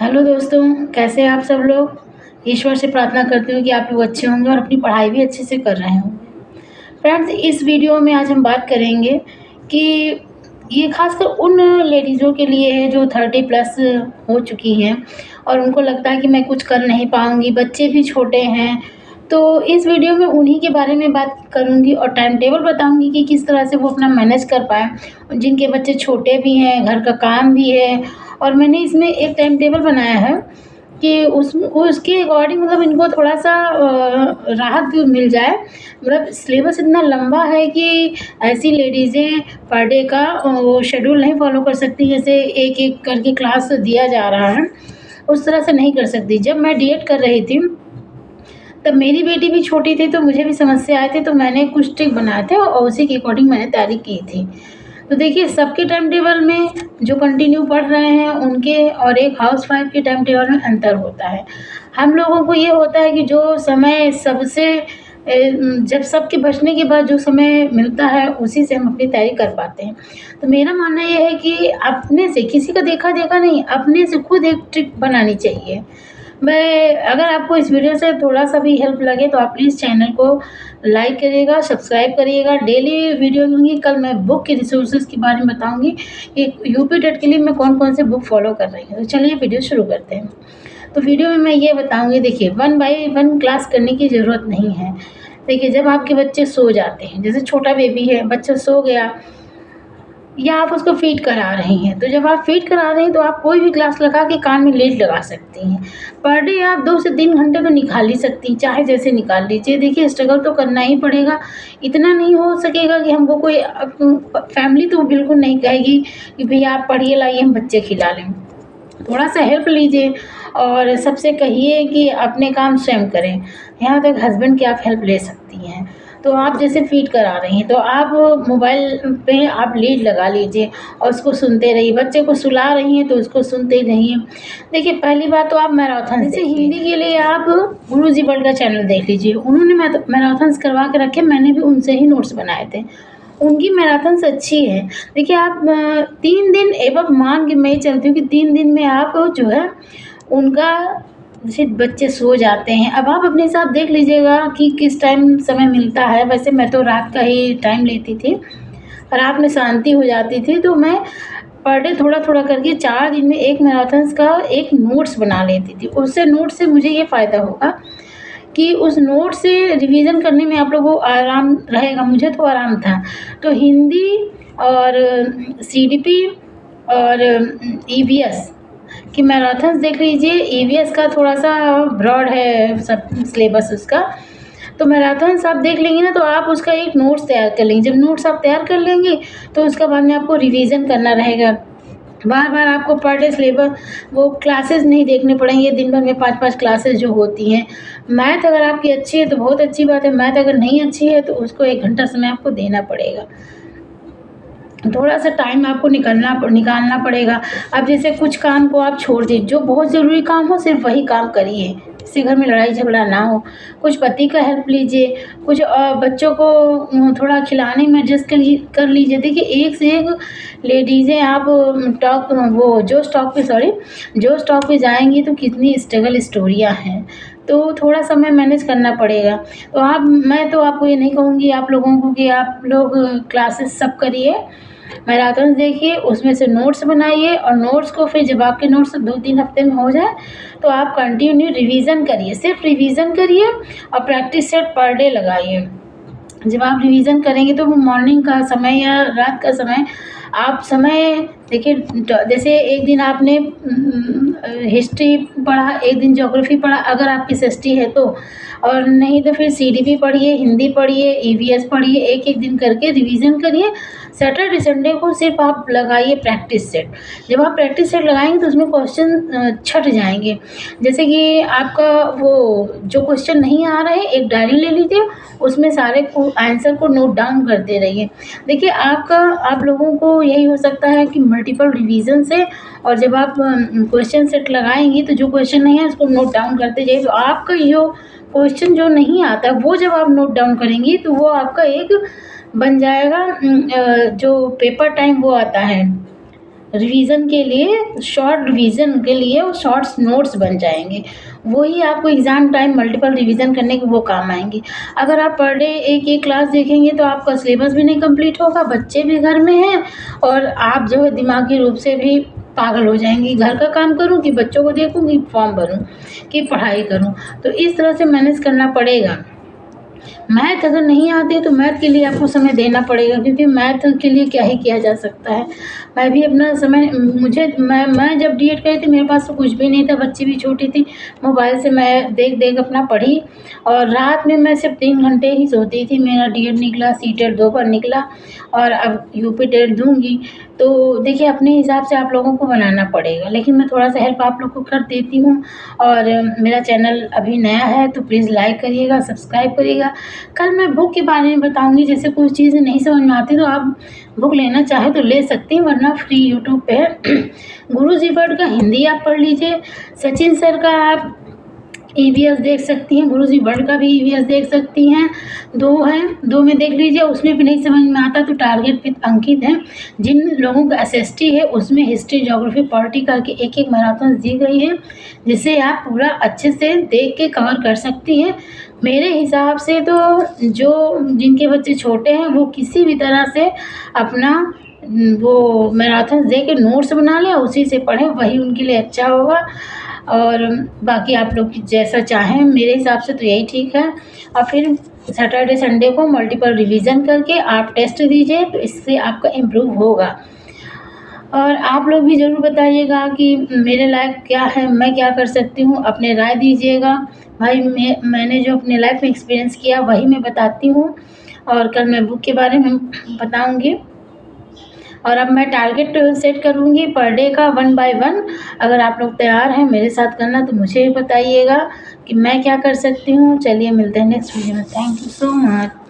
Hello दोस्तों, कैसे हैं आप सब लोग। ईश्वर से प्रार्थना करती हूँ कि आप लोग अच्छे होंगे और अपनी पढ़ाई भी अच्छे से कर रहे होंगे। फ्रेंड्स, इस वीडियो में आज हम बात करेंगे कि ये खासकर उन लेडीज़ों के लिए है जो 30 प्लस हो चुकी हैं और उनको लगता है कि मैं कुछ कर नहीं पाऊँगी, बच्चे भी छोटे हैं। तो इस वीडियो में उन्हीं के बारे में बात करूँगी और टाइम टेबल बताऊँगी कि किस तरह से वो अपना मैनेज कर पाएँ। जिनके बच्चे छोटे भी हैं, घर का काम भी है और मैंने इसमें एक टाइम टेबल बनाया है कि उसके अकॉर्डिंग मतलब इनको थोड़ा-सा राहत भी मिल जाए। मतलब सिलेबस इतना लंबा है कि ऐसी लेडीज़ें पर डे का वो शेड्यूल नहीं फ़ॉलो कर सकती, जैसे एक-एक करके क्लास दिया जा रहा है, उस तरह से नहीं कर सकती। जब मैं डीएड कर रही थी, तब मेरी बेटी भी छोटी थी, तो मुझे भी समस्या आए थे, तो मैंने कुछ ट्रिक बनाए थे और उसी के अकॉर्डिंग मैंने तैयारी की थी। तो देखिए, सबके टाइम टेबल में जो कंटिन्यू पढ़ रहे हैं उनके और एक हाउसवाइफ़ के टाइम टेबल में अंतर होता है। हम लोगों को ये होता है कि जो समय सबसे जब सबके बचने के बाद जो समय मिलता है उसी से हम अपनी तैयारी कर पाते हैं। तो मेरा मानना ये है कि अपने से, किसी का देखा-देखा नहीं, अपने से खुद एक ट्रिक बनानी चाहिए। अगर आपको इस वीडियो से थोड़ा-सा भी हेल्प लगे तो आप प्लीज़ चैनल को लाइक करिएगा, सब्सक्राइब करिएगा। डेली वीडियो दूँगी। कल मैं बुक के रिसोर्सेज़ के बारे में बताऊँगी कि यूपी टेट के लिए मैं कौन-कौन से बुक फ़ॉलो कर रही हूँ। तो चलिए वीडियो शुरू करते हैं। तो वीडियो में मैं ये बताऊँगी, देखिए, 1 बाय 1 क्लास करने की ज़रूरत नहीं है। देखिए, जब आपके बच्चे सो जाते हैं, जैसे छोटा बेबी है, बच्चा सो गया या आप उसको फ़ीड करा रही हैं, तो जब आप फ़ीड करा रही हैं तो आप कोई भी क्लास लगा के कान में लीड लगा सकती हैं। पर डे आप 2 से 3 घंटे तो निकाल ही सकती हैं, चाहे जैसे निकाल लीजिए। देखिए, स्ट्रगल तो करना ही पड़ेगा। इतना नहीं हो सकेगा कि हमको कोई फैमिली तो बिल्कुल नहीं कहेगी कि भैया आप पढ़िए, लाइए हम बच्चे खिला लें। थोड़ा-सा हेल्प लीजिए और सबसे कहिए कि अपने काम स्वयं करें। यहाँ तक हस्बैंड की आप हेल्प ले सकती हैं। तो आप जैसे फ़ीड करा रही हैं, तो आप मोबाइल पे आप लीड लगा लीजिए और उसको सुनते रहिए। बच्चे को सुला रही हैं, तो उसको सुनते रहिए। देखिए, पहली बात तो आप मैराथन, जैसे हिंदी के लिए आप गुरुजी वर्ल्ड का चैनल देख लीजिए। उन्होंने मैराथन्स करवा के रखे, मैंने भी उनसे ही नोट्स बनाए थे। उनकी मैराथन्स अच्छी है। देखिए, आप 3 दिन एबव मान के मैं चलती हूँ कि 3 दिन में आप जो है उनका, जैसे बच्चे सो जाते हैं, अब आप अपने हिसाब देख लीजिएगा कि किस टाइम समय मिलता है। वैसे मैं तो रात का ही टाइम लेती थी, रात में शांति हो जाती थी, तो मैं पर डे थोड़ा-थोड़ा करके 4 दिन में एक मैराथन्स का एक नोट्स बना लेती थी। उससे नोट्स से मुझे ये फ़ायदा होगा कि उस नोट से रिवीज़न करने में आप लोगों को आराम रहेगा, मुझे तो आराम था। तो हिंदी और सीडीपी और ईवीएस की मैराथन्स देख लीजिए। ईवीएस का थोड़ा-सा ब्रॉड है सब सिलेबस उसका, तो मैराथन्स आप देख लेंगी ना, तो आप उसका एक नोट्स तैयार कर लेंगी। जब नोट्स आप तैयार कर लेंगी, तो उसके बाद में आपको रिवीज़न करना रहेगा। बार-बार आपको पर डे सिलेबस वो क्लासेस नहीं देखने पड़ेंगे, दिन भर में 5-5 क्लासेस जो होती हैं। मैथ अगर आपकी अच्छी है तो बहुत अच्छी बात है, मैथ अगर नहीं अच्छी है तो उसको 1 घंटा समय आपको देना पड़ेगा। थोड़ा-सा टाइम आपको निकालना पड़ेगा। अब जैसे कुछ काम को आप छोड़ दीजिए, जो बहुत ज़रूरी काम हो सिर्फ़ वही काम करिए, जिससे घर में लड़ाई झगड़ा ना हो। कुछ पति का हेल्प लीजिए, कुछ बच्चों को थोड़ा खिलाने में एडजस्ट कर लीजिए। देखिए, एक से एक लेडीज़ें आप जो स्टॉक पे जाएँगी तो कितनी स्ट्रगल स्टोरियाँ हैं। तो थोड़ा समय मैनेज करना पड़ेगा। तो मैं तो आपको ये नहीं कहूँगी आप लोगों को कि आप लोग क्लासेस सब करिए, मैराथन्स देखिए, उसमें से नोट्स बनाइए और नोट्स को फिर जब आपके नोट्स 2-3 हफ्ते में हो जाए, तो आप कंटिन्यू रिवीज़न करिए, सिर्फ़ रिवीज़न करिए और प्रैक्टिस सेट पर डे लगाइए। जब आप रिवीज़न करेंगे तो वो मॉर्निंग का समय या रात का समय, आप समय देखिए, जैसे एक दिन आपने हिस्ट्री पढ़ा, एक दिन ज्योग्राफ़ी पढ़ा, अगर आपकी एसएसटी है तो, और नहीं तो फिर सीडीपी पढ़िए, हिंदी पढ़िए, ईवीएस पढ़िए, एक-एक दिन करके रिवीज़न करिए। सैटरडे संडे को सिर्फ़ आप लगाइए प्रैक्टिस सेट। जब आप प्रैक्टिस सेट लगाएँगे तो उसमें क्वेश्चन छँट जाएँगे। जैसे कि आपका वो जो क्वेश्चन नहीं आ रहे, एक डायरी ले लीजिए, उसमें सारे को आंसर को नोट डाउन करते रहिए। देखिए, आप लोगों को यही हो सकता है कि मल्टीपल रिवीजन से, और जब आप क्वेश्चन सेट लगाएंगी तो जो क्वेश्चन नहीं है उसको नोट डाउन करते जाइए। तो आपका जो क्वेश्चन जो नहीं आता वो जब आप नोट डाउन करेंगी तो वो आपका एक बन जाएगा, जो पेपर टाइम वो आता है, रिवीजन के लिए, शॉर्ट रिवीजन के लिए वो शॉर्ट्स नोट्स बन जाएंगे। वही आपको एग्ज़ाम टाइम मल्टीपल रिवीजन करने के वो काम आएंगे। अगर आप पर डे एक एक क्लास देखेंगे तो आपका सिलेबस भी नहीं कंप्लीट होगा, बच्चे भी घर में हैं और आप जो है दिमागी रूप से भी पागल हो जाएंगी। घर का काम करूं कि बच्चों को देखूं कि फॉर्म भरूं कि पढ़ाई करूं, तो इस तरह से मैनेज करना पड़ेगा। मैथ अगर नहीं आती है तो मैथ के लिए आपको समय देना पड़ेगा, क्योंकि मैथ के लिए क्या ही किया जा सकता है। मैं भी अपना समय, मैं जब डीएड करी थी मेरे पास तो कुछ भी नहीं था, बच्ची भी छोटी थी, मोबाइल से मैं देख देख अपना पढ़ी और रात में मैं सिर्फ 3 घंटे ही सोती थी। मेरा डीएड निकला, सीटेट 2 बार निकला और अब यूपी टेट दूँगी। तो देखिए अपने हिसाब से आप लोगों को बनाना पड़ेगा, लेकिन मैं थोड़ा सा हेल्प आप लोग को कर देती हूँ। और मेरा चैनल अभी नया है तो प्लीज़ लाइक करिएगा, सब्सक्राइब करिएगा। कल मैं बुक के बारे में बताऊंगी, जैसे कोई चीज़ नहीं समझ में आती तो आप बुक लेना चाहे तो ले सकती हैं, वरना फ्री यूट्यूब पे है। गुरुजी वर्ड का हिंदी आप पढ़ लीजिए, सचिन सर का आप ईवीएस देख सकती हैं, गुरुजी वर्ड का भी ईवीएस देख सकती हैं। 2 हैं, 2 में देख लीजिए। उसमें भी नहीं समझ में आता तो टारगेट विद अंकित हैं। जिन लोगों का एसएसटी है उसमें हिस्ट्री, ज्योग्राफी, पॉलिटी करके एक मैराथन दी गई है, जिसे आप पूरा अच्छे से देख के कवर कर सकती हैं। मेरे हिसाब से तो जो जिनके बच्चे छोटे हैं वो किसी भी तरह से अपना वो मैराथन दे के नोट्स बना लें, उसी से पढ़ें, वही उनके लिए अच्छा होगा। और बाकी आप लोग जैसा चाहें, मेरे हिसाब से तो यही ठीक है। और फिर सैटरडे संडे को मल्टीपल रिवीजन करके आप टेस्ट दीजिए, तो इससे आपका इम्प्रूव होगा। और आप लोग भी ज़रूर बताइएगा कि मेरे लायक क्या है, मैं क्या कर सकती हूँ, अपने राय दीजिएगा। भाई मैंने जो अपने लाइफ में एक्सपीरियंस किया वही मैं बताती हूँ, और कल मैं बुक के बारे में बताऊँगी। और अब मैं टारगेट सेट करूँगी पर डे का 1 बाय 1। अगर आप लोग तैयार हैं मेरे साथ करना तो मुझे भी बताइएगा कि मैं क्या कर सकती हूँ। चलिए मिलते हैं नेक्स्ट वीडियो में। Thank you so much.